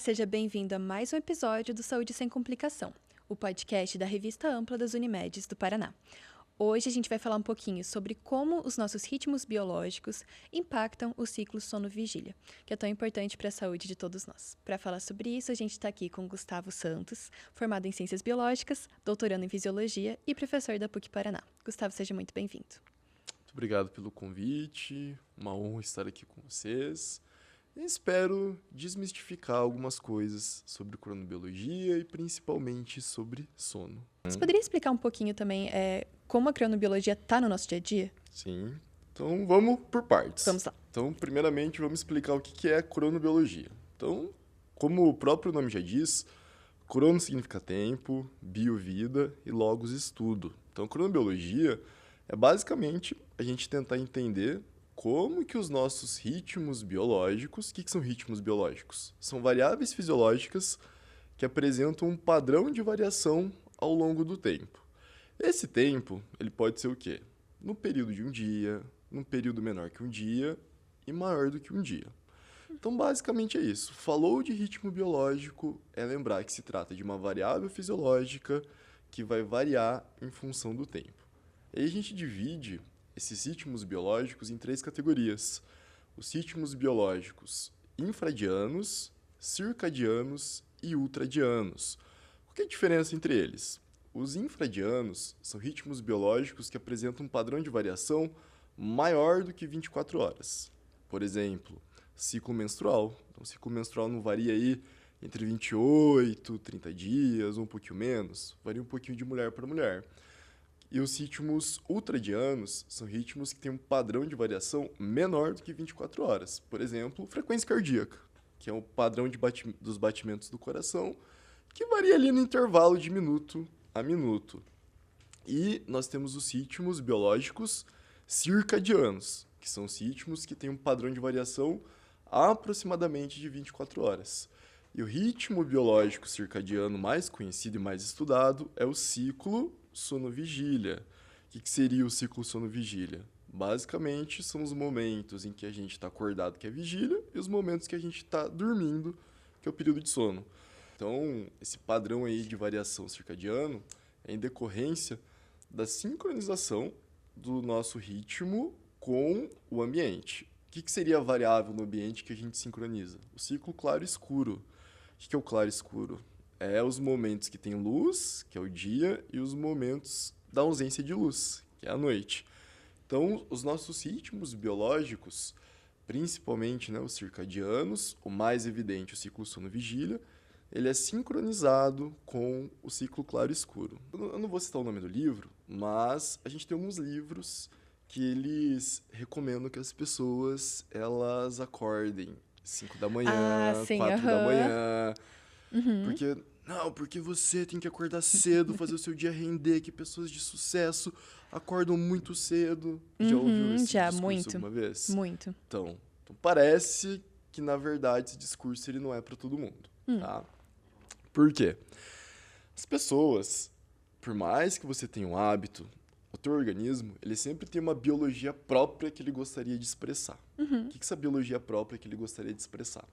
seja bem-vindo a mais um episódio do Saúde Sem Complicação, o podcast da Revista Ampla das Unimedes do Paraná. Hoje a gente vai falar um pouquinho sobre como os nossos ritmos biológicos impactam o ciclo sono-vigília, que é tão importante para a saúde de todos nós. Para falar sobre isso, a gente está aqui com Gustavo Santos, formado em Ciências Biológicas, doutorando em Fisiologia e professor da PUC Paraná. Gustavo, seja muito bem-vindo. Muito obrigado pelo convite, uma honra estar aqui com vocês. E espero desmistificar algumas coisas sobre cronobiologia e principalmente sobre sono. Você poderia explicar um pouquinho também como a cronobiologia está no nosso dia a dia? Sim, então vamos por partes. Vamos lá. Então, primeiramente, vamos explicar o que é cronobiologia. Então, como o próprio nome já diz, crono significa tempo, bio vida e logos estudo. Então, cronobiologia é basicamente a gente tentar entender como que os nossos ritmos biológicos... O que são ritmos biológicos? São variáveis fisiológicas que apresentam um padrão de variação ao longo do tempo. Esse tempo, ele pode ser o quê? No período de um dia, num período menor que um dia e maior do que um dia. Então, basicamente é isso. Falou de ritmo biológico, é lembrar que se trata de uma variável fisiológica que vai variar em função do tempo. Aí a gente divide esses ritmos biológicos em 3 categorias. Os ritmos biológicos infradianos, circadianos e ultradianos. Qual que é a diferença entre eles? Os infradianos são ritmos biológicos que apresentam um padrão de variação maior do que 24 horas. Por exemplo, ciclo menstrual. Então, o ciclo menstrual não varia aí entre 28, 30 dias, ou um pouquinho menos. Varia um pouquinho de mulher para mulher. E os ritmos ultradianos são ritmos que têm um padrão de variação menor do que 24 horas. Por exemplo, frequência cardíaca, que é o padrão dos batimentos do coração, que varia ali no intervalo de minuto a minuto. E nós temos os ritmos biológicos circadianos, que são os ritmos que têm um padrão de variação aproximadamente de 24 horas. E o ritmo biológico circadiano mais conhecido e mais estudado é o ciclo sono-vigília. O que seria o ciclo sono-vigília? Basicamente, são os momentos em que a gente está acordado, que é vigília, e os momentos que a gente está dormindo, que é o período de sono. Então, esse padrão aí de variação circadiano é em decorrência da sincronização do nosso ritmo com o ambiente. O que seria a variável no ambiente que a gente sincroniza? O ciclo claro e escuro. O que é o claro e escuro? É os momentos que tem luz, que é o dia, e os momentos da ausência de luz, que é a noite. Então, os nossos ritmos biológicos, principalmente os circadianos, o mais evidente, o ciclo sono-vigília, ele é sincronizado com o ciclo claro e escuro. Eu não vou citar o nome do livro, mas a gente tem alguns livros que eles recomendam que as pessoas elas acordem 5 da manhã, 4 da manhã. Porque você tem que acordar cedo, fazer o seu dia render, que pessoas de sucesso acordam muito cedo. Já ouviu esse discurso alguma vez? Muito. Então, parece que, na verdade, esse discurso ele não é para todo mundo, tá? Por quê? As pessoas, por mais que você tenha um hábito, o teu organismo, ele sempre tem uma biologia própria que ele gostaria de expressar. O que é essa biologia própria que ele gostaria de expressar?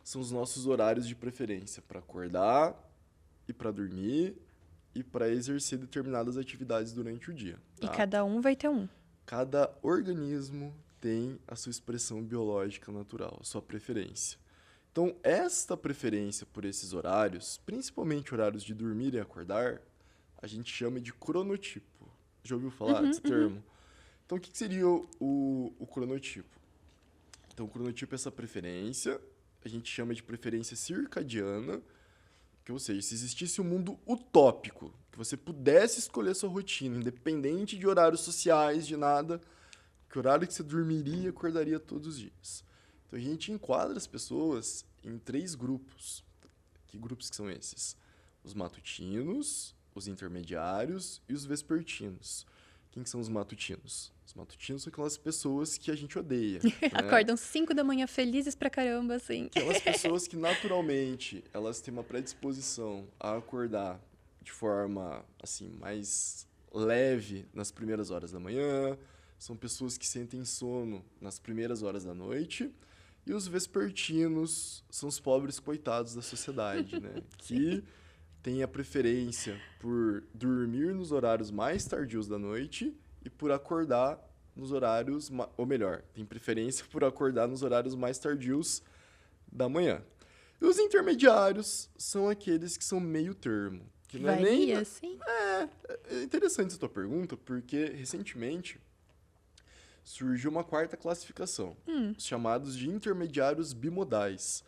São os nossos horários de preferência para acordar e para dormir e para exercer determinadas atividades durante o dia. Tá? E cada um vai ter um. Cada organismo tem a sua expressão biológica natural, a sua preferência. Então, esta preferência por esses horários, principalmente horários de dormir e acordar, a gente chama de cronotipo. Já ouviu falar desse termo? Então, o que seria o cronotipo? Então, o cronotipo é essa preferência, a gente chama de preferência circadiana, que, ou seja, se existisse um mundo utópico, que você pudesse escolher sua rotina, independente de horários sociais, de nada, que horário que você dormiria e acordaria todos os dias. Então, a gente enquadra as pessoas em 3 grupos. Que grupos que são esses? Os matutinos, os intermediários e os vespertinos. Quem que são os matutinos? Os matutinos são aquelas pessoas que a gente odeia. Acordam 5 da manhã felizes pra caramba, assim. Aquelas pessoas que, naturalmente, elas têm uma predisposição a acordar de forma, assim, mais leve nas primeiras horas da manhã. São pessoas que sentem sono nas primeiras horas da noite. E os vespertinos são os pobres coitados da sociedade, né? Que têm a preferência por dormir nos horários mais tardios da noite e por acordar nos horários... Ou melhor, tem preferência por acordar nos horários mais tardios da manhã. E os intermediários são aqueles que são meio termo. Que não é nem... Varia, sim? É interessante essa tua pergunta, porque recentemente surgiu uma quarta classificação, os chamados de intermediários bimodais.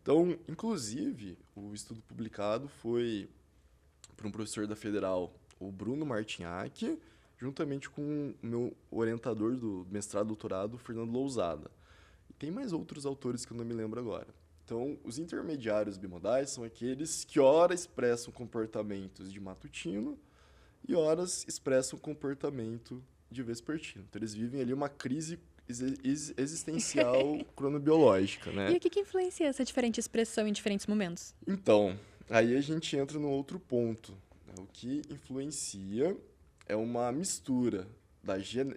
Então, inclusive, o estudo publicado foi por um professor da Federal, o Bruno Martinhac, juntamente com o meu orientador do mestrado e doutorado, Fernando Lousada. E tem mais outros autores que eu não me lembro agora. Então, os intermediários bimodais são aqueles que ora expressam comportamentos de matutino e horas expressam comportamento de vespertino. Então, eles vivem ali uma crise existencial cronobiológica, né? E o que influencia essa diferente expressão em diferentes momentos? Então, aí a gente entra no outro ponto, né? O que influencia é uma mistura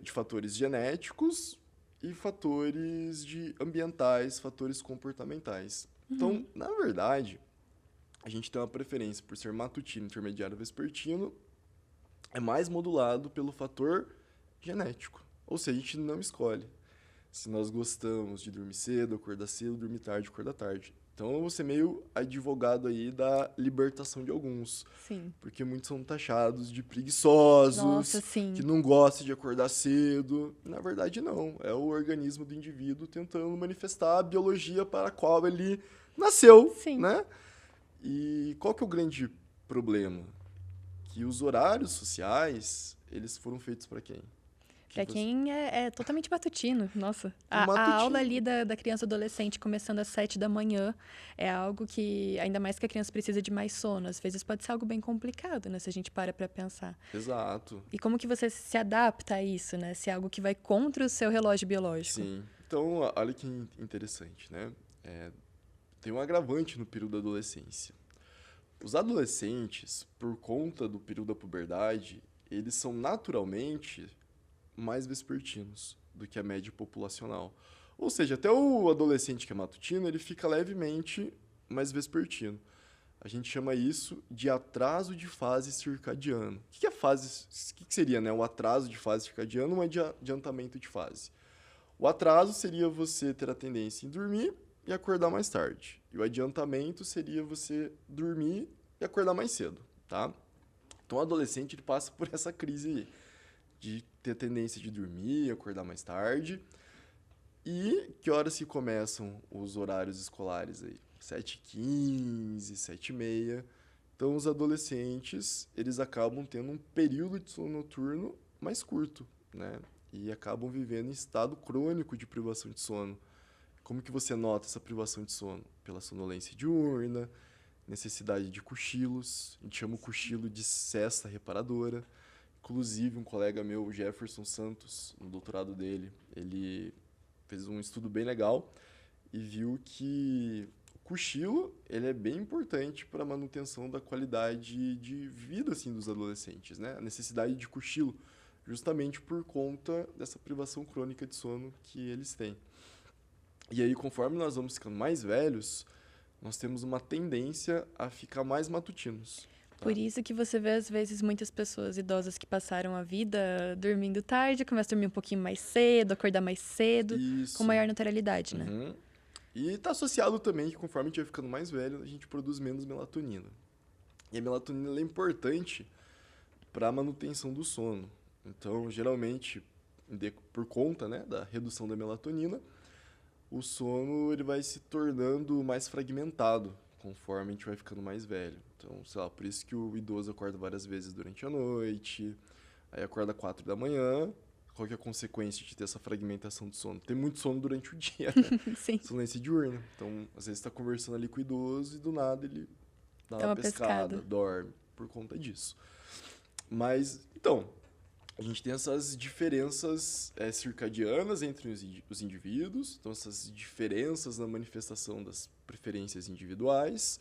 de fatores genéticos e fatores ambientais, fatores comportamentais. Então, na verdade, a gente tem uma preferência por ser matutino, intermediário, vespertino, é mais modulado pelo fator genético. Ou seja, a gente não escolhe se nós gostamos de dormir cedo, acordar cedo, dormir tarde, acordar tarde. Então, eu vou ser meio advogado aí da libertação de alguns. Sim. Porque muitos são taxados de preguiçosos, Nossa, sim. que não gostam de acordar cedo. Na verdade, não. É o organismo do indivíduo tentando manifestar a biologia para a qual ele nasceu, Sim. né? E qual que é o grande problema? Que os horários sociais, eles foram feitos para quem? Pra quem é totalmente matutino, nossa. A Matutino. aula ali da criança e adolescente começando às 7 da manhã é algo que, ainda mais que a criança precisa de mais sono, às vezes pode ser algo bem complicado, né? Se a gente para pra pensar. Exato. E como que você se adapta a isso, né? Se é algo que vai contra o seu relógio biológico. Sim. Então, olha que interessante, né? Tem um agravante no período da adolescência. Os adolescentes, por conta do período da puberdade, eles são naturalmente mais vespertinos do que a média populacional. Ou seja, até o adolescente que é matutino, ele fica levemente mais vespertino. A gente chama isso de atraso de fase circadiana. O que é fase? O que seria, né? O atraso de fase circadiana ou um adiantamento de fase? O atraso seria você ter a tendência em dormir e acordar mais tarde. E o adiantamento seria você dormir e acordar mais cedo, tá? Então, o adolescente ele passa por essa crise aí, de ter tendência de dormir e acordar mais tarde. E que horas se começam os horários escolares aí? 7h15, 7h30. Então, os adolescentes, eles acabam tendo um período de sono noturno mais curto, né? E acabam vivendo em estado crônico de privação de sono. Como que você nota essa privação de sono? Pela sonolência diurna, necessidade de cochilos. A gente chama o cochilo de sesta reparadora. Inclusive, um colega meu, o Jefferson Santos, no doutorado dele, ele fez um estudo bem legal e viu que o cochilo ele é bem importante para a manutenção da qualidade de vida assim, dos adolescentes, né? A necessidade de cochilo, justamente por conta dessa privação crônica de sono que eles têm. E aí, conforme nós vamos ficando mais velhos, nós temos uma tendência a ficar mais matutinos. Por isso que você vê, às vezes, muitas pessoas idosas que passaram a vida dormindo tarde, começam a dormir um pouquinho mais cedo, acordar mais cedo, Isso. com maior naturalidade, né? Uhum. E está associado também que conforme a gente vai ficando mais velho, a gente produz menos melatonina. E a melatonina ela é importante para a manutenção do sono. Então, geralmente, por conta, né, da redução da melatonina, o sono ele vai se tornando mais fragmentado conforme a gente vai ficando mais velho. Então, sei lá, por isso que o idoso acorda várias vezes durante a noite, aí acorda 4 da manhã. Qual que é a consequência de ter essa fragmentação do sono? Tem muito sono durante o dia, né? Sim. Sonolência diurna. Então, às vezes você está conversando ali com o idoso e do nada ele dá Dá uma uma pescada, pescada. dorme por conta disso. Mas, então, a gente tem essas diferenças circadianas entre os indivíduos, então essas diferenças na manifestação das preferências individuais,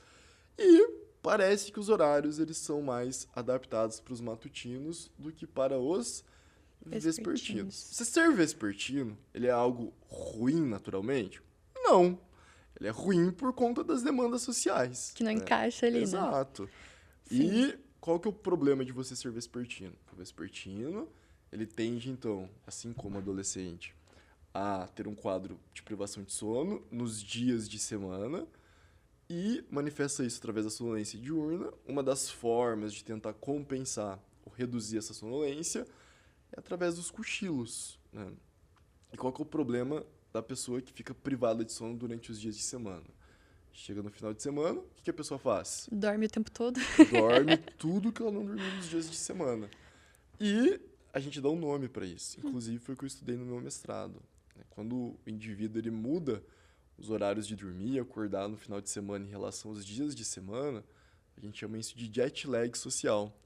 e parece que os horários eles são mais adaptados para os matutinos do que para os vespertinos. Você ser vespertino, ele é algo ruim naturalmente? Não. Ele é ruim por conta das demandas sociais. Que não né? encaixa ali, né? Exato. Sim. E qual que é o problema de você ser vespertino? O vespertino, ele tende, então, assim como o adolescente, a ter um quadro de privação de sono nos dias de semana e manifesta isso através da sonolência diurna. Uma das formas de tentar compensar ou reduzir essa sonolência é através dos cochilos, né? E qual que é o problema da pessoa que fica privada de sono durante os dias de semana? Chega no final de semana, o que a pessoa faz? Dorme o tempo todo. Dorme tudo que ela não dormiu nos dias de semana. E a gente dá um nome para isso. Inclusive, foi o que eu estudei no meu mestrado. Quando o indivíduo ele muda os horários de dormir e acordar no final de semana em relação aos dias de semana, a gente chama isso de jet lag social.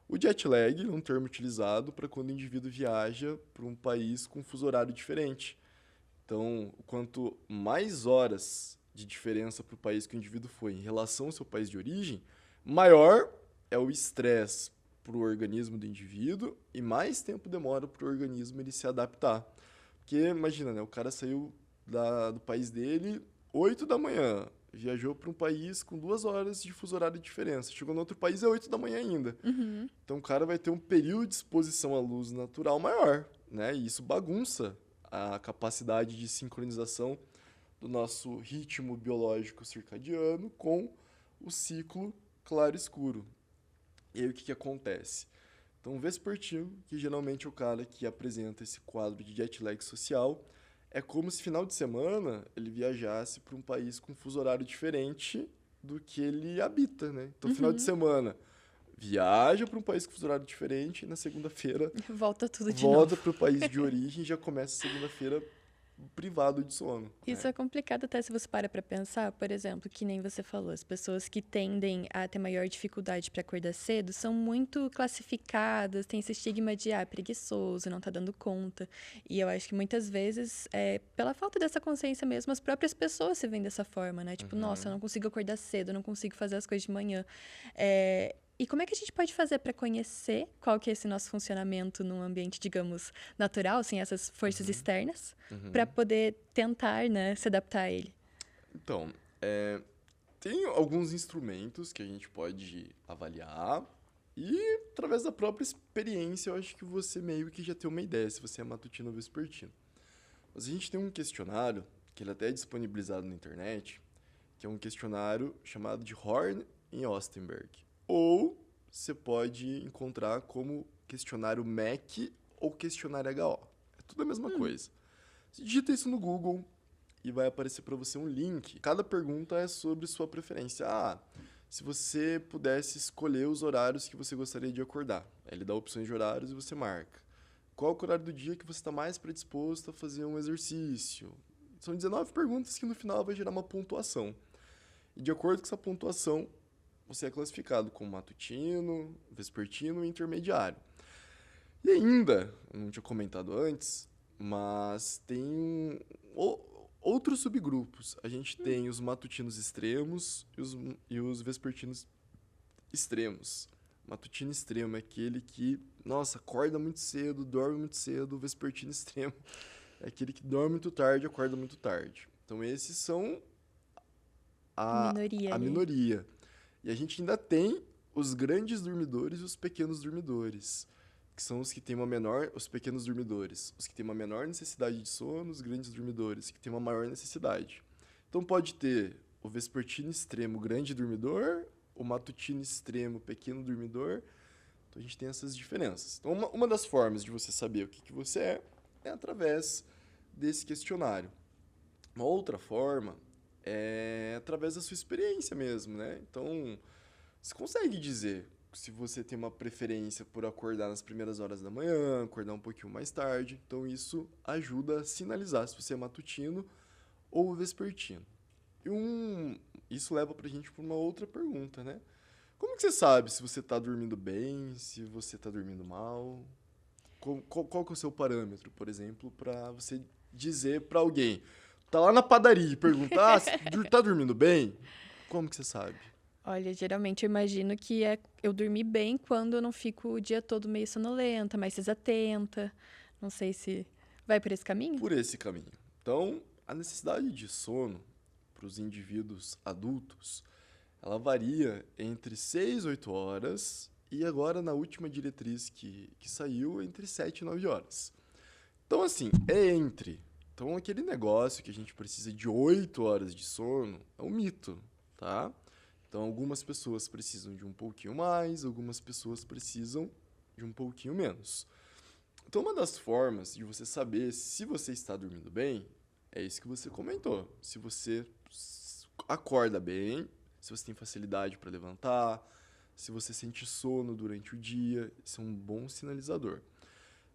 O jet lag é um termo utilizado para quando o indivíduo viaja para um país com um fuso horário diferente. Então, quanto mais horas de diferença para o país que o indivíduo foi em relação ao seu país de origem, maior é o estresse para o organismo do indivíduo e mais tempo demora para o organismo ele se adaptar. Porque, imagina, né? O cara saiu do país dele 8 da manhã, viajou para um país com 2 horas de fuso horário de diferença. Chegou no outro país, é 8 da manhã ainda. Uhum. Então, o cara vai ter um período de exposição à luz natural maior, né? E isso bagunça a capacidade de sincronização do nosso ritmo biológico circadiano com o ciclo claro-escuro. E aí, o que acontece? Então, o vespertino, que geralmente é o cara que apresenta esse quadro de jet lag social, é como se final de semana ele viajasse para um país com fuso horário diferente do que ele habita, né? Então, final de semana, viaja para um país com fuso horário diferente e na segunda-feira Volta tudo de volta novo. para o país de origem e já começa a segunda-feira privado de sono. Isso né? é complicado até se você para pensar, por exemplo, que nem você falou, as pessoas que tendem a ter maior dificuldade para acordar cedo são muito classificadas, tem esse estigma de preguiçoso, não tá dando conta. E eu acho que muitas vezes, pela falta dessa consciência mesmo, as próprias pessoas se veem dessa forma, né? Tipo, nossa, eu não consigo acordar cedo, eu não consigo fazer as coisas de manhã. E como é que a gente pode fazer para conhecer qual que é esse nosso funcionamento num ambiente, digamos, natural, sem essas forças externas, para poder tentar, né, se adaptar a ele? Então, tem alguns instrumentos que a gente pode avaliar e, através da própria experiência, eu acho que você meio que já tem uma ideia se você é matutino ou vespertino. Mas a gente tem um questionário, que ele até é disponibilizado na internet, que é um questionário chamado de Horn e Ostenberg. Ou você pode encontrar como questionário MEC ou questionário HO. É tudo a mesma coisa. Você digita isso no Google e vai aparecer para você um link. Cada pergunta é sobre sua preferência. Se você pudesse escolher os horários que você gostaria de acordar. Aí ele dá opções de horários e você marca. Qual é o horário do dia que você está mais predisposto a fazer um exercício? São 19 perguntas que no final vai gerar uma pontuação. E de acordo com essa pontuação, você é classificado como matutino, vespertino e intermediário. E ainda, eu não tinha comentado antes, mas tem outros subgrupos. A gente tem os matutinos extremos e os vespertinos extremos. Matutino extremo é aquele que, nossa, acorda muito cedo, dorme muito cedo. O vespertino extremo é aquele que dorme muito tarde, acorda muito tarde. Então, esses são a Ali. minoria. E a gente ainda tem os grandes dormidores e os pequenos dormidores, que são os que têm os pequenos dormidores, os que têm uma menor necessidade de sono, os grandes dormidores, que têm uma maior necessidade. Então pode ter o vespertino extremo, grande dormidor, o matutino extremo, pequeno dormidor. Então a gente tem essas diferenças. Então uma das formas de você saber o que você é através desse questionário. Uma outra forma é através da sua experiência mesmo, né? Então, você consegue dizer se você tem uma preferência por acordar nas primeiras horas da manhã, acordar um pouquinho mais tarde. Então, isso ajuda a sinalizar se você é matutino ou vespertino. Isso leva pra gente para uma outra pergunta, né? Como que você sabe se você está dormindo bem, se você está dormindo mal? Qual que é o seu parâmetro, por exemplo, para você dizer para alguém... Tá lá na padaria e pergunta, você tá dormindo bem? Como que você sabe? Olha, geralmente eu imagino que eu dormir bem quando eu não fico o dia todo meio sonolenta, mais desatenta. Não sei se vai por esse caminho. Por esse caminho. Então, A necessidade de sono para os indivíduos adultos, ela varia entre 6 e 8 horas e agora na última diretriz que saiu, entre 7 e 9 horas. Então, assim, é entre. Então, aquele negócio que a gente precisa de 8 horas de sono é um mito, tá? Então, algumas pessoas precisam de um pouquinho mais, algumas pessoas precisam de um pouquinho menos. Então, uma das formas de você saber se você está dormindo bem é isso que você comentou. Se você acorda bem, se você tem facilidade para levantar, se você sente sono durante o dia, isso é um bom sinalizador.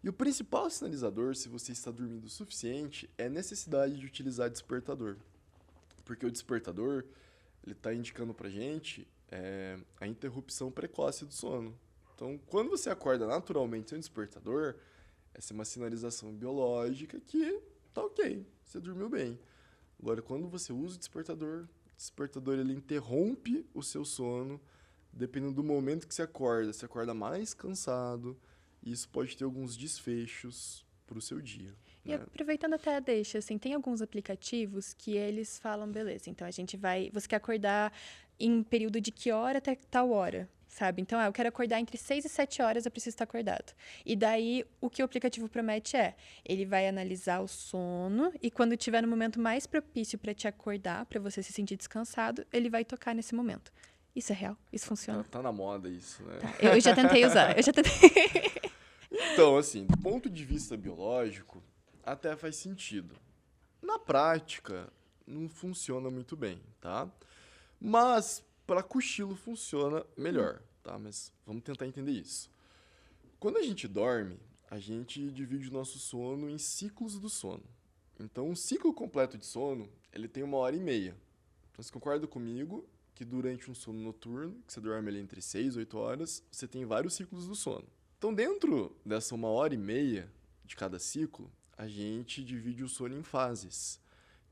E o principal sinalizador, se você está dormindo o suficiente, é a necessidade de utilizar despertador. Porque o despertador, ele está indicando para a gente a interrupção precoce do sono. Então, quando você acorda naturalmente sem despertador, essa é uma sinalização biológica que tá ok, você dormiu bem. Agora, quando você usa o despertador ele interrompe o seu sono, dependendo do momento que você acorda mais cansado, e isso pode ter alguns desfechos para o seu dia. E aproveitando até a deixa, assim, tem alguns aplicativos que eles falam, beleza, então você quer acordar em período de que hora até tal hora, sabe? Então, eu quero acordar entre 6 e 7 horas, eu preciso estar acordado. E daí, o que o aplicativo promete ele vai analisar o sono e quando tiver no momento mais propício para te acordar, para você se sentir descansado, ele vai tocar nesse momento. Isso é real? Isso funciona? Tá na moda isso, né? Tá. Eu já tentei usar, Então, assim, do ponto de vista biológico, até faz sentido. Na prática, não funciona muito bem, tá? Mas para cochilo funciona melhor, tá? Mas vamos tentar entender isso. Quando a gente dorme, a gente divide o nosso sono em ciclos do sono. Então, um ciclo completo de sono, ele tem 1h30. Então, você concorda comigo que durante um sono noturno, que você dorme ali entre 6 e 8 horas, você tem vários ciclos do sono. Então, dentro dessa 1h30 de cada ciclo, a gente divide o sono em fases.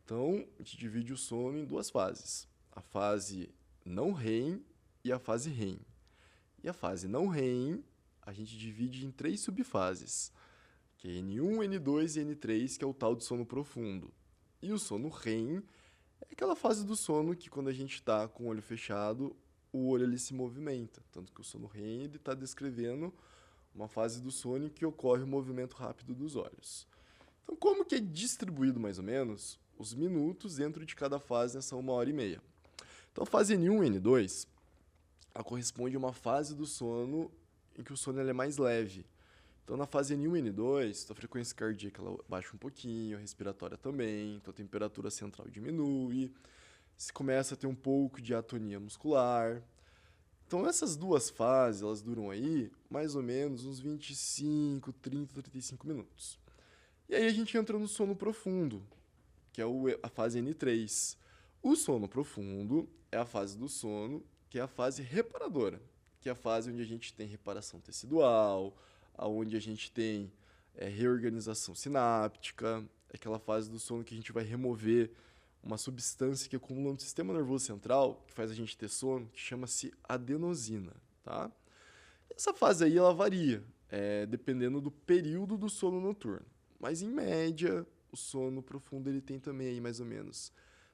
Então, a gente divide o sono em 2 fases. A fase não REM e a fase REM. E a fase não REM, a gente divide em 3 subfases, que é N1, N2 e N3, que é o tal de sono profundo. E o sono REM é aquela fase do sono que quando a gente está com o olho fechado, o olho ele se movimenta. Tanto que o sono REM está descrevendo uma fase do sono em que ocorre o movimento rápido dos olhos. Então, como que é distribuído mais ou menos os minutos dentro de cada fase nessa 1h30? Então, a fase N1 e N2, ela corresponde a uma fase do sono em que o sono ele é mais leve. Então, na fase N1 e N2, a frequência cardíaca ela baixa um pouquinho, a respiratória também, então a temperatura central diminui, se começa a ter um pouco de atonia muscular. Então, essas 2 fases, elas duram aí mais ou menos uns 25, 30, 35 minutos. E aí a gente entra no sono profundo, que é a fase N3. O sono profundo é a fase do sono, que é a fase reparadora, que é a fase onde a gente tem reparação tecidual, onde a gente tem reorganização sináptica, é aquela fase do sono que a gente vai remover uma substância que acumula no sistema nervoso central, que faz a gente ter sono, que chama-se adenosina, tá? Essa fase aí, ela varia, dependendo do período do sono noturno. Mas, em média, o sono profundo ele tem também aí mais ou menos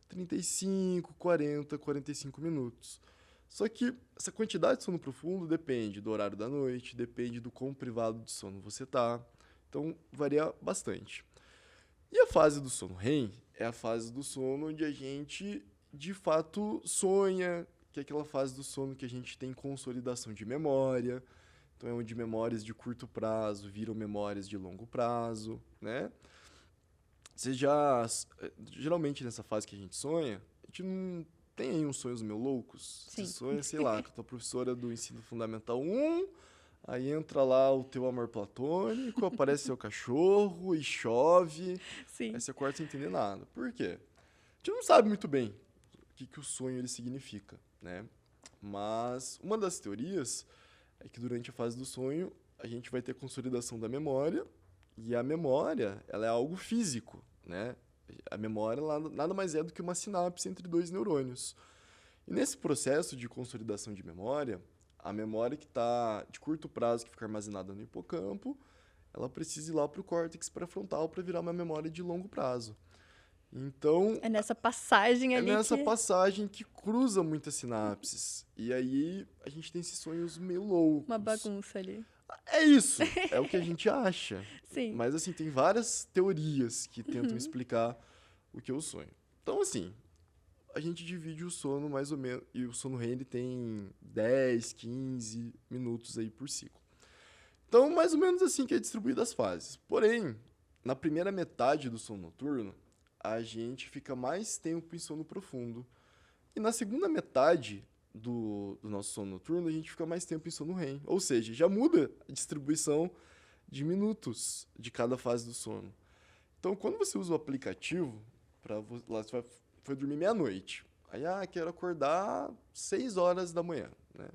35, 40, 45 minutos. Só que essa quantidade de sono profundo depende do horário da noite, depende do quão privado de sono você tá. Então, varia bastante. E a fase do sono REM é a fase do sono onde a gente, de fato, sonha, que é aquela fase do sono que a gente tem consolidação de memória. Então, é onde memórias de curto prazo viram memórias de longo prazo, né? Geralmente, nessa fase que a gente sonha, a gente não tem aí uns sonhos meio loucos. Sim. Você sonha, sei lá, com a tua professora do ensino fundamental 1, aí entra lá o teu amor platônico, aparece seu cachorro e chove. Sim. Aí você acorda sem entender nada. Por quê? A gente não sabe muito bem o que o sonho ele significa, né? Mas uma das teorias é que durante a fase do sonho a gente vai ter consolidação da memória e a memória ela é algo físico, né? A memória nada mais é do que uma sinapse entre 2 neurônios. E nesse processo de consolidação de memória, a memória que está de curto prazo, que fica armazenada no hipocampo, ela precisa ir lá para o córtex pré-frontal para virar uma memória de longo prazo. Então, É nessa passagem é ali nessa que... passagem que cruza muitas sinapses. E aí a gente tem esses sonhos meio loucos. Uma bagunça ali. É isso, é o que a gente acha. Sim. Mas assim, tem várias teorias que tentam Uhum. explicar o que eu sonho. Então, assim, a gente divide o sono mais ou menos. E o sono REM ele tem 10, 15 minutos aí por ciclo. Então, mais ou menos assim que é distribuído as fases. Porém, na primeira metade do sono noturno, a gente fica mais tempo em sono profundo. E na segunda metade do nosso sono noturno, a gente fica mais tempo em sono REM. Ou seja, já muda a distribuição de minutos de cada fase do sono. Então, quando você usa o aplicativo, lá você foi dormir meia-noite. Aí, quero acordar 6 horas da manhã, né?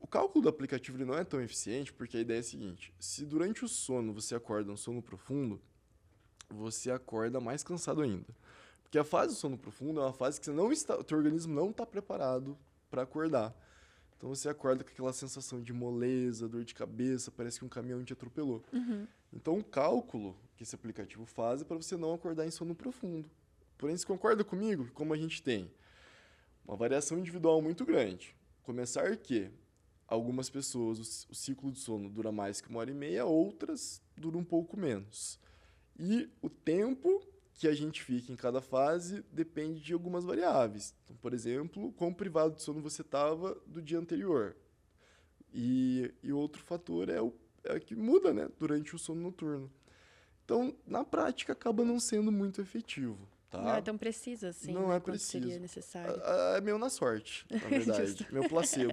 O cálculo do aplicativo ele não é tão eficiente porque a ideia é a seguinte: se durante o sono você acorda um sono profundo, você acorda mais cansado ainda. Porque a fase do sono profundo é uma fase que o teu organismo não está preparado para acordar. Então você acorda com aquela sensação de moleza, dor de cabeça, parece que um caminhão te atropelou. Uhum. Então o cálculo que esse aplicativo faz é para você não acordar em sono profundo. Porém, você concorda comigo que como a gente tem uma variação individual muito grande, começar que algumas pessoas o ciclo de sono dura mais que 1h30, outras dura um pouco menos. E o tempo que a gente fica em cada fase depende de algumas variáveis. Então, por exemplo, quão privado de sono você estava do dia anterior. E outro fator é que muda, né, durante o sono noturno. Então, na prática, acaba não sendo muito efetivo, Não é tá? tão preciso assim, Não né? é Quanto seria preciso. necessário. É meio na sorte, na verdade. Justo. Meu placebo.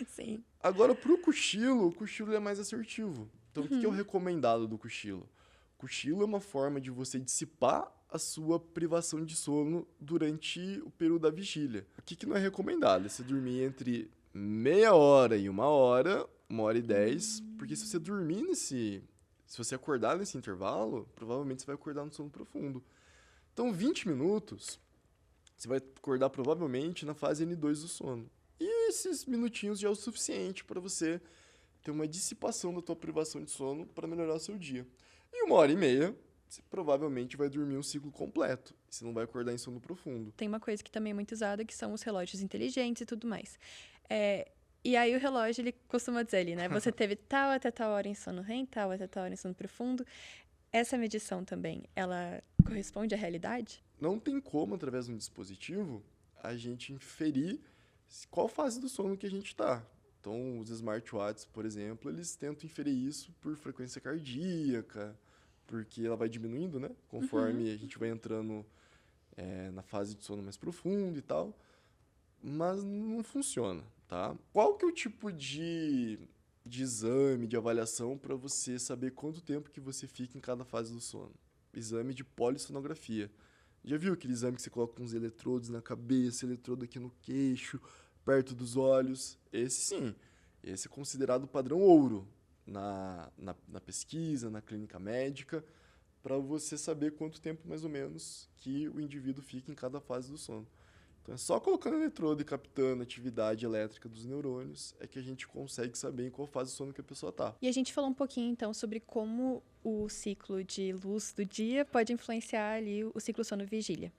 Sim. Agora, pro cochilo, o cochilo é mais assertivo. Então, o que é o recomendado do cochilo? O cochilo é uma forma de você dissipar a sua privação de sono durante o período da vigília. O que não é recomendado? É você dormir entre meia hora e 1h, 1h10, porque se você dormir se você acordar nesse intervalo, provavelmente você vai acordar no sono profundo. Então, 20 minutos, você vai acordar provavelmente na fase N2 do sono. E esses minutinhos já é o suficiente para você ter uma dissipação da tua privação de sono para melhorar o seu dia. E 1h30, você provavelmente vai dormir um ciclo completo. Você não vai acordar em sono profundo. Tem uma coisa que também é muito usada, que são os relógios inteligentes e tudo mais. E aí o relógio, ele costuma dizer ali, né? Você teve tal até tal hora em sono REM, tal até tal hora em sono profundo. Essa medição também, ela corresponde à realidade? Não tem como, através de um dispositivo, a gente inferir qual fase do sono que a gente está. Então, os smartwatches, por exemplo, eles tentam inferir isso por frequência cardíaca, porque ela vai diminuindo, né? Conforme a gente vai entrando na fase de sono mais profundo e tal. Mas não funciona, tá? Qual que é o tipo de exame, de avaliação para você saber quanto tempo que você fica em cada fase do sono? Exame de polissonografia. Já viu aquele exame que você coloca uns eletrodos na cabeça, eletrodo aqui no queixo, perto dos olhos? Esse sim, esse é considerado padrão ouro na pesquisa, na clínica médica, para você saber quanto tempo mais ou menos que o indivíduo fica em cada fase do sono. Então é só colocando eletrodo e captando a atividade elétrica dos neurônios é que a gente consegue saber em qual fase do sono que a pessoa está. E a gente falou um pouquinho, então, sobre como o ciclo de luz do dia pode influenciar ali o ciclo sono-vigília.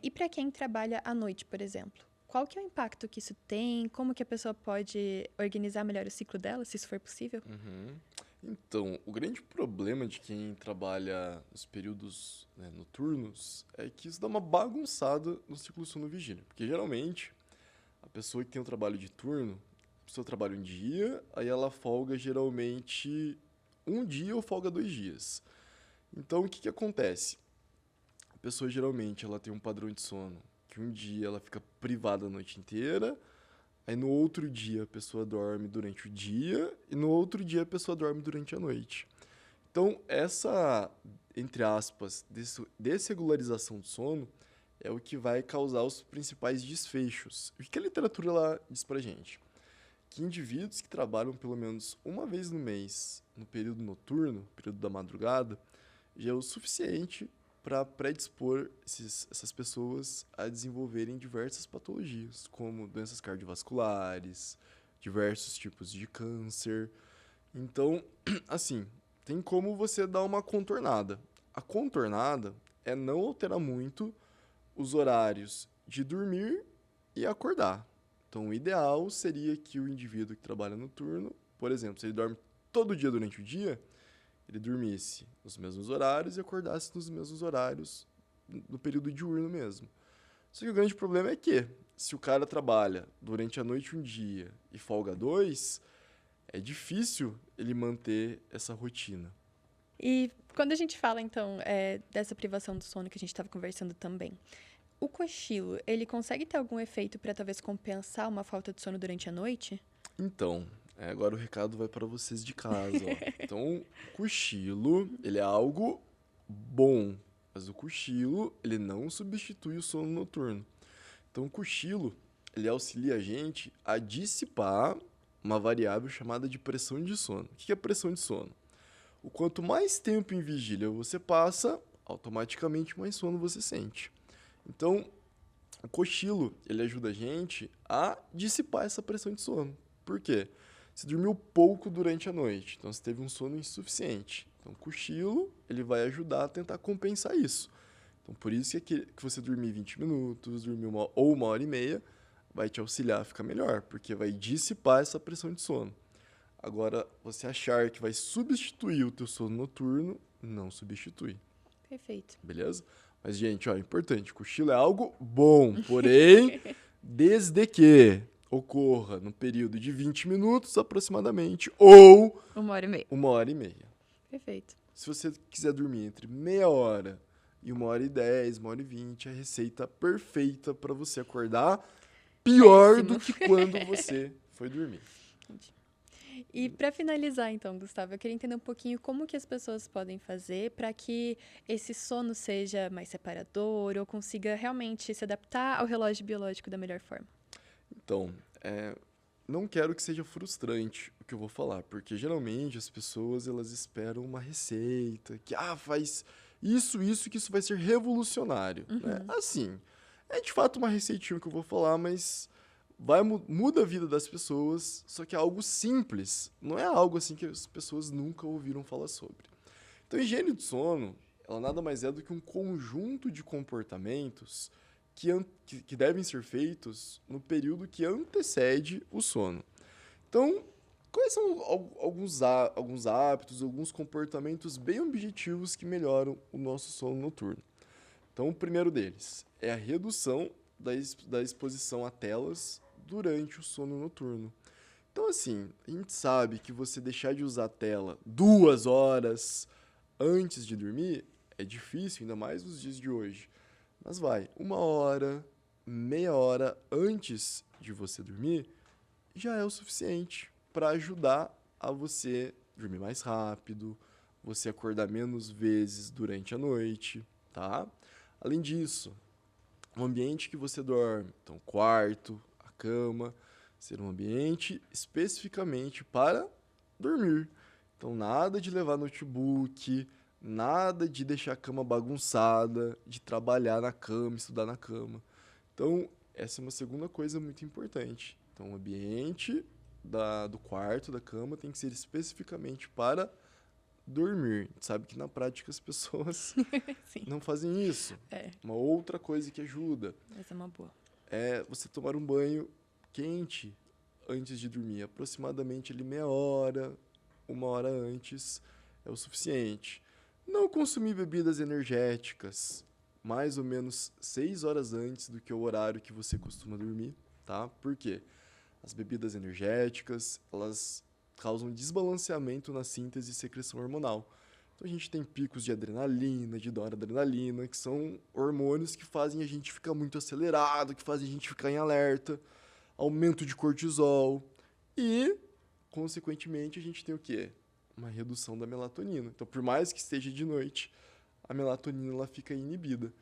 E para quem trabalha à noite, por exemplo, qual que é o impacto que isso tem? Como que a pessoa pode organizar melhor o ciclo dela, se isso for possível? Então, o grande problema de quem trabalha nos períodos, né, noturnos é que isso dá uma bagunçada no ciclo sono-vigília. Porque geralmente, a pessoa que tem o trabalho de turno, a pessoa trabalha um dia, aí ela folga geralmente um dia ou folga 2 dias. Então, o que acontece? A pessoa geralmente ela tem um padrão de sono que um dia ela fica privada a noite inteira, aí no outro dia a pessoa dorme durante o dia e no outro dia a pessoa dorme durante a noite. Então, essa, entre aspas, desregularização do sono é o que vai causar os principais desfechos. O que a literatura lá diz pra gente? Que indivíduos que trabalham pelo menos uma vez no mês no período noturno, período da madrugada, já é o suficiente para predispor essas pessoas a desenvolverem diversas patologias, como doenças cardiovasculares, diversos tipos de câncer. Então, assim, tem como você dar uma contornada. A contornada é não alterar muito os horários de dormir e acordar. Então, o ideal seria que o indivíduo que trabalha noturno, por exemplo, se ele dorme todo dia durante o dia, ele dormisse nos mesmos horários e acordasse nos mesmos horários no período diurno mesmo. Só que o grande problema é que, se o cara trabalha durante a noite um dia e folga 2, é difícil ele manter essa rotina. E quando a gente fala, então, dessa privação do sono que a gente estava conversando também, o cochilo, ele consegue ter algum efeito para talvez compensar uma falta de sono durante a noite? Então, agora o recado vai para vocês de casa, ó. Então, o cochilo, ele é algo bom, mas o cochilo, ele não substitui o sono noturno. Então, o cochilo, ele auxilia a gente a dissipar uma variável chamada de pressão de sono. O que é pressão de sono? O quanto mais tempo em vigília você passa, automaticamente mais sono você sente. Então, o cochilo, ele ajuda a gente a dissipar essa pressão de sono. Por quê? Você dormiu pouco durante a noite, então você teve um sono insuficiente. Então, o cochilo, ele vai ajudar a tentar compensar isso. Então, por isso que você dormir 20 minutos, dormir uma hora e meia, vai te auxiliar a ficar melhor, porque vai dissipar essa pressão de sono. Agora, você achar que vai substituir o teu sono noturno, não substitui. Perfeito. Beleza? Mas, gente, ó, é importante, cochilo é algo bom, porém, desde que ocorra no período de 20 minutos aproximadamente, ou 1h30. 1h30. Perfeito. Se você quiser dormir entre meia hora e 1h10, 1h20, é a receita perfeita para você acordar pior Péssimo. do que quando você foi dormir. E para finalizar, então, Gustavo, eu queria entender um pouquinho como que as pessoas podem fazer para que esse sono seja mais separador ou consiga realmente se adaptar ao relógio biológico da melhor forma. Então, não quero que seja frustrante o que eu vou falar, porque geralmente as pessoas elas esperam uma receita que faz isso, que isso vai ser revolucionário, né? Assim, é de fato uma receitinha que eu vou falar, mas muda a vida das pessoas, só que é algo simples, não é algo assim que as pessoas nunca ouviram falar sobre. Então, a higiene do sono, ela nada mais é do que um conjunto de comportamentos que devem ser feitos no período que antecede o sono. Então, quais são alguns hábitos, alguns comportamentos bem objetivos que melhoram o nosso sono noturno? Então, o primeiro deles é a redução da exposição a telas durante o sono noturno. Então, assim, a gente sabe que você deixar de usar a tela 2 horas antes de dormir é difícil, ainda mais nos dias de hoje. Mas 1 hora, meia hora antes de você dormir, já é o suficiente para ajudar a você dormir mais rápido, você acordar menos vezes durante a noite, tá? Além disso, o ambiente que você dorme, então quarto, a cama, ser um ambiente especificamente para dormir. Então nada de levar notebook, nada de deixar a cama bagunçada, de trabalhar na cama, estudar na cama. Então, essa é uma segunda coisa muito importante. Então, o ambiente do quarto, da cama, tem que ser especificamente para dormir. A gente sabe que na prática as pessoas não fazem isso. Uma outra coisa que ajuda Essa é uma boa. é você tomar um banho quente antes de dormir. Aproximadamente ali meia hora, 1 hora antes é o suficiente. Não consumir bebidas energéticas mais ou menos 6 horas antes do que o horário que você costuma dormir, tá? Por quê? As bebidas energéticas, elas causam desbalanceamento na síntese e secreção hormonal. Então a gente tem picos de adrenalina, de noradrenalina, que são hormônios que fazem a gente ficar muito acelerado, que fazem a gente ficar em alerta, aumento de cortisol e, consequentemente, a gente tem o quê? Uma redução da melatonina. Então, por mais que esteja de noite, a melatonina ela fica inibida.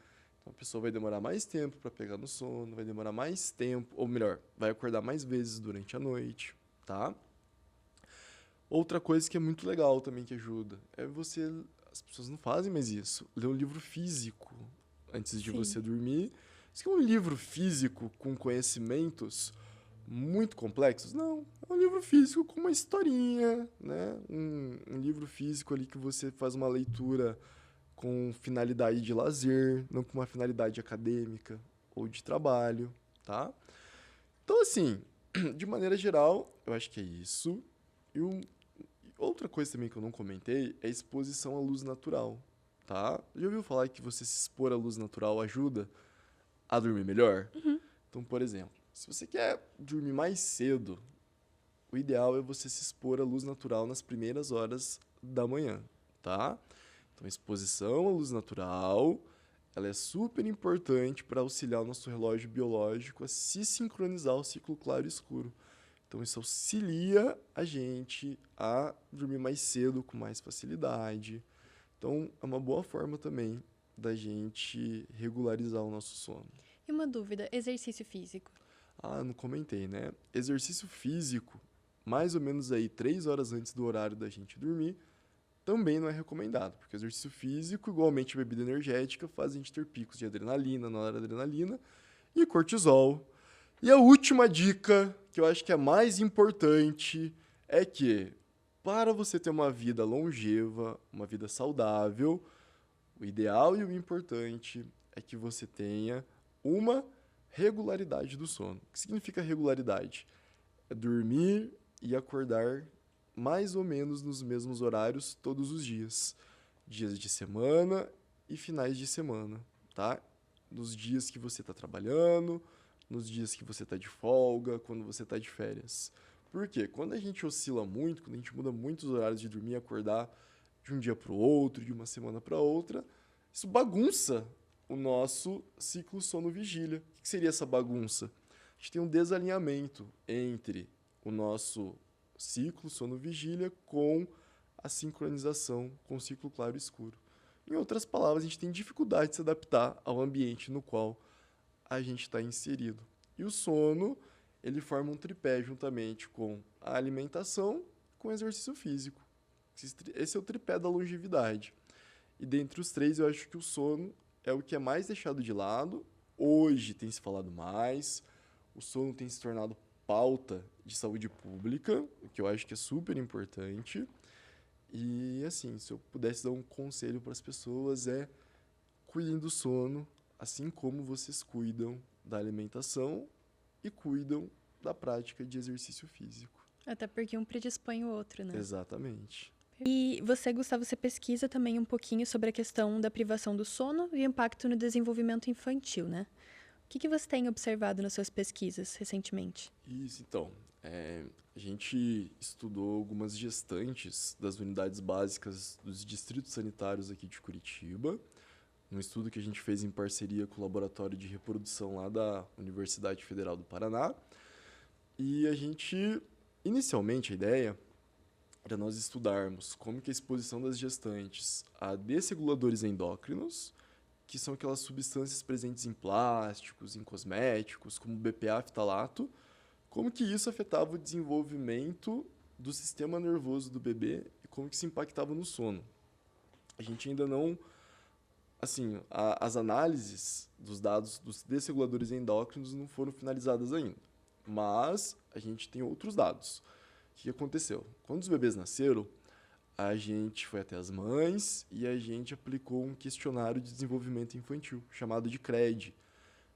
Então, a pessoa vai demorar mais tempo para pegar no sono, vai demorar mais tempo, ou melhor, vai acordar mais vezes durante a noite, tá? Outra coisa que é muito legal também que ajuda é você... As pessoas não fazem mais isso. Ler um livro físico antes de você dormir. Isso que é um livro físico com conhecimentos muito complexos? Não. É um livro físico com uma historinha, né? Um livro físico ali que você faz uma leitura com finalidade de lazer, não com uma finalidade acadêmica ou de trabalho, tá? Então, assim, de maneira geral, eu acho que é isso. E outra coisa também que eu não comentei é a exposição à luz natural, tá? Já ouviu falar que você se expor à luz natural ajuda a dormir melhor? Uhum. Então, por exemplo, se você quer dormir mais cedo, o ideal é você se expor à luz natural nas primeiras horas da manhã, tá? Então, a exposição à luz natural, ela é super importante para auxiliar o nosso relógio biológico a se sincronizar ao ciclo claro e escuro. Então, isso auxilia a gente a dormir mais cedo, com mais facilidade. Então, é uma boa forma também da gente regularizar o nosso sono. E uma dúvida, exercício físico. Ah, não comentei, né? Exercício físico, mais ou menos aí 3 horas antes do horário da gente dormir, também não é recomendado, porque exercício físico, igualmente bebida energética, faz a gente ter picos de adrenalina, noradrenalina e cortisol. E a última dica, que eu acho que é a mais importante, é que para você ter uma vida longeva, uma vida saudável, o ideal e o importante é que você tenha uma regularidade do sono. O que significa regularidade? É dormir e acordar mais ou menos nos mesmos horários todos os dias. Dias de semana e finais de semana, tá? Nos dias que você está trabalhando, nos dias que você está de folga, quando você está de férias. Por quê? Quando a gente oscila muito, quando a gente muda muito os horários de dormir e acordar de um dia para o outro, de uma semana para outra, isso bagunça o nosso ciclo sono-vigília. O que seria essa bagunça? A gente tem um desalinhamento entre o nosso ciclo sono-vigília com a sincronização com o ciclo claro e escuro. Em outras palavras, a gente tem dificuldade de se adaptar ao ambiente no qual a gente está inserido. E o sono, ele forma um tripé juntamente com a alimentação e com o exercício físico. Esse é o tripé da longevidade. E dentre os três, eu acho que o sono é o que é mais deixado de lado. Hoje tem se falado mais. O sono tem se tornado pauta de saúde pública, o que eu acho que é super importante. E, assim, se eu pudesse dar um conselho para as pessoas é cuidem do sono, assim como vocês cuidam da alimentação e cuidam da prática de exercício físico. Até porque um predispõe o outro, né? Exatamente. E você, Gustavo, você pesquisa também um pouquinho sobre a questão da privação do sono e o impacto no desenvolvimento infantil, né? O que você tem observado nas suas pesquisas recentemente? Isso, então. A gente estudou algumas gestantes das unidades básicas dos distritos sanitários aqui de Curitiba, um estudo que a gente fez em parceria com o Laboratório de Reprodução lá da Universidade Federal do Paraná. E a gente, inicialmente, a ideia era nós estudarmos como que a exposição das gestantes a desreguladores endócrinos, que são aquelas substâncias presentes em plásticos, em cosméticos, como BPA-ftalato, como que isso afetava o desenvolvimento do sistema nervoso do bebê e como que isso impactava no sono. A gente ainda não... Assim, as análises dos dados dos desreguladores endócrinos não foram finalizadas ainda, mas a gente tem outros dados. O que aconteceu? Quando os bebês nasceram, a gente foi até as mães e a gente aplicou um questionário de desenvolvimento infantil, chamado de CRED,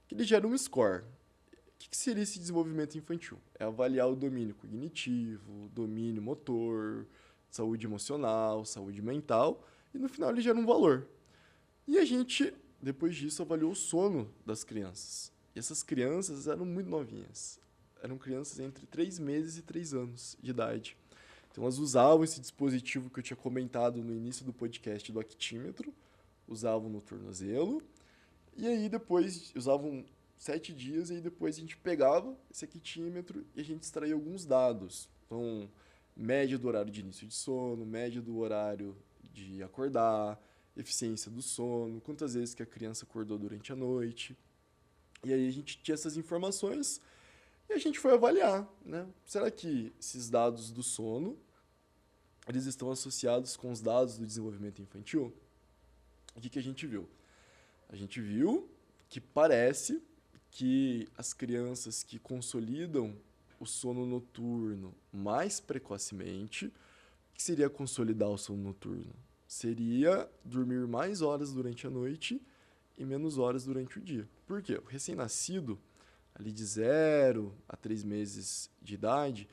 que ele gera um score. O que seria esse desenvolvimento infantil? É avaliar o domínio cognitivo, domínio motor, saúde emocional, saúde mental, e no final ele gera um valor. E a gente, depois disso, avaliou o sono das crianças. E essas crianças eram muito novinhas. Eram crianças entre 3 meses e 3 anos de idade. Então, elas usavam esse dispositivo que eu tinha comentado no início do podcast do actímetro, usavam no tornozelo, e aí depois usavam 7 dias, e aí depois a gente pegava esse actímetro e a gente extraía alguns dados. Então, média do horário de início de sono, média do horário de acordar, eficiência do sono, quantas vezes que a criança acordou durante a noite. E aí a gente tinha essas informações e a gente foi avaliar, né? Será que esses dados do sono, eles estão associados com os dados do desenvolvimento infantil? O que a gente viu? A gente viu que parece que as crianças que consolidam o sono noturno mais precocemente, o que seria consolidar o sono noturno? seria dormir mais horas durante a noite e menos horas durante o dia. Por quê? O recém-nascido, ali de 0 a 3 meses de idade,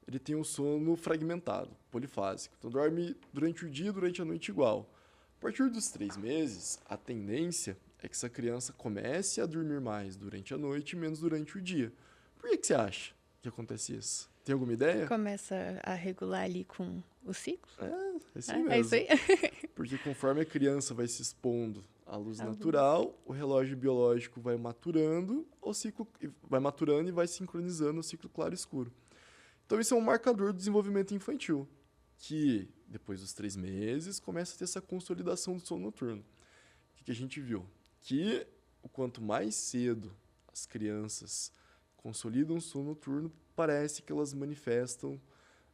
ele tem um sono fragmentado, polifásico. Então, dorme durante o dia e durante a noite igual. A partir dos 3 meses, a tendência é que essa criança comece a dormir mais durante a noite e menos durante o dia. Por que você acha que acontece isso? Tem alguma ideia? Começa a regular ali com o ciclo? É assim mesmo. É isso aí? Porque conforme a criança vai se expondo à luz À luz. natural, o relógio biológico vai maturando, o ciclo vai maturando e vai sincronizando o ciclo claro e escuro. Então isso é um marcador do desenvolvimento infantil, que depois dos 3 meses começa a ter essa consolidação do sono noturno. O que a gente viu? Que o quanto mais cedo as crianças consolidam o sono noturno, parece que elas manifestam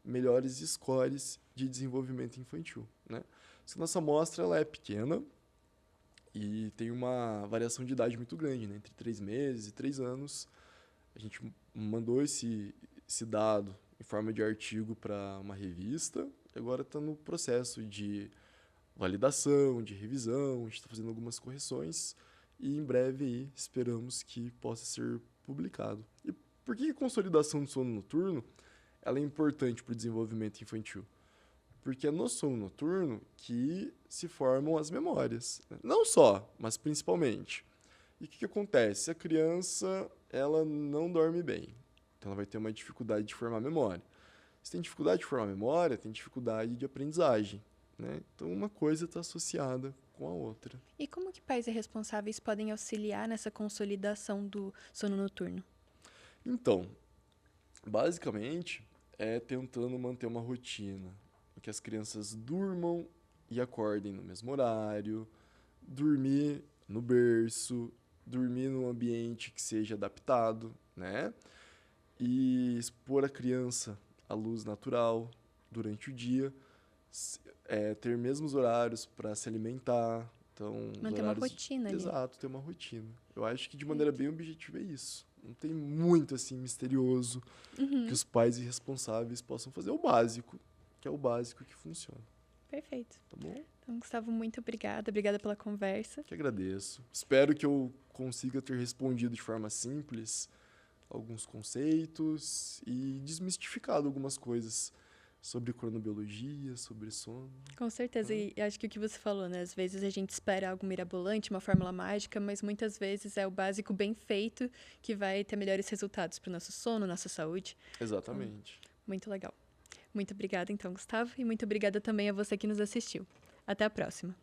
melhores scores de desenvolvimento infantil, né? A nossa amostra ela é pequena e tem uma variação de idade muito grande, né? Entre 3 meses e 3 anos. A gente mandou esse dado em forma de artigo para uma revista e agora está no processo de validação, de revisão, a gente está fazendo algumas correções e em breve aí esperamos que possa ser publicado. E por que a consolidação do sono noturno ela é importante para o desenvolvimento infantil? Porque é no sono noturno que se formam as memórias, né? Não só, mas principalmente. E o que acontece? Se a criança ela não dorme bem, então ela vai ter uma dificuldade de formar memória. Se tem dificuldade de formar memória, tem dificuldade de aprendizagem, né? Então uma coisa está associada com a outra. E como que pais e responsáveis podem auxiliar nessa consolidação do sono noturno? Então, basicamente, é tentando manter uma rotina em que as crianças durmam e acordem no mesmo horário, dormir no berço, dormir num ambiente que seja adaptado, né? E expor a criança à luz natural durante o dia, ter mesmos horários para se alimentar. Então, Manter uma rotina ali. Exato, ter uma rotina. Eu acho que de maneira bem objetiva é isso. Não tem muito assim misterioso que os pais irresponsáveis possam fazer. É o básico, que é o básico que funciona. Perfeito. Tá bom? Então, Gustavo, muito obrigada. Obrigada pela conversa. Que agradeço. Espero que eu consiga ter respondido de forma simples alguns conceitos e desmistificado algumas coisas sobre cronobiologia, sobre sono. Com certeza, e acho que o que você falou, né? Às vezes a gente espera algo mirabolante, uma fórmula mágica, mas muitas vezes é o básico bem feito que vai ter melhores resultados para o nosso sono, nossa saúde. Exatamente. Então, muito legal. Muito obrigada, então, Gustavo, e muito obrigada também a você que nos assistiu. Até a próxima.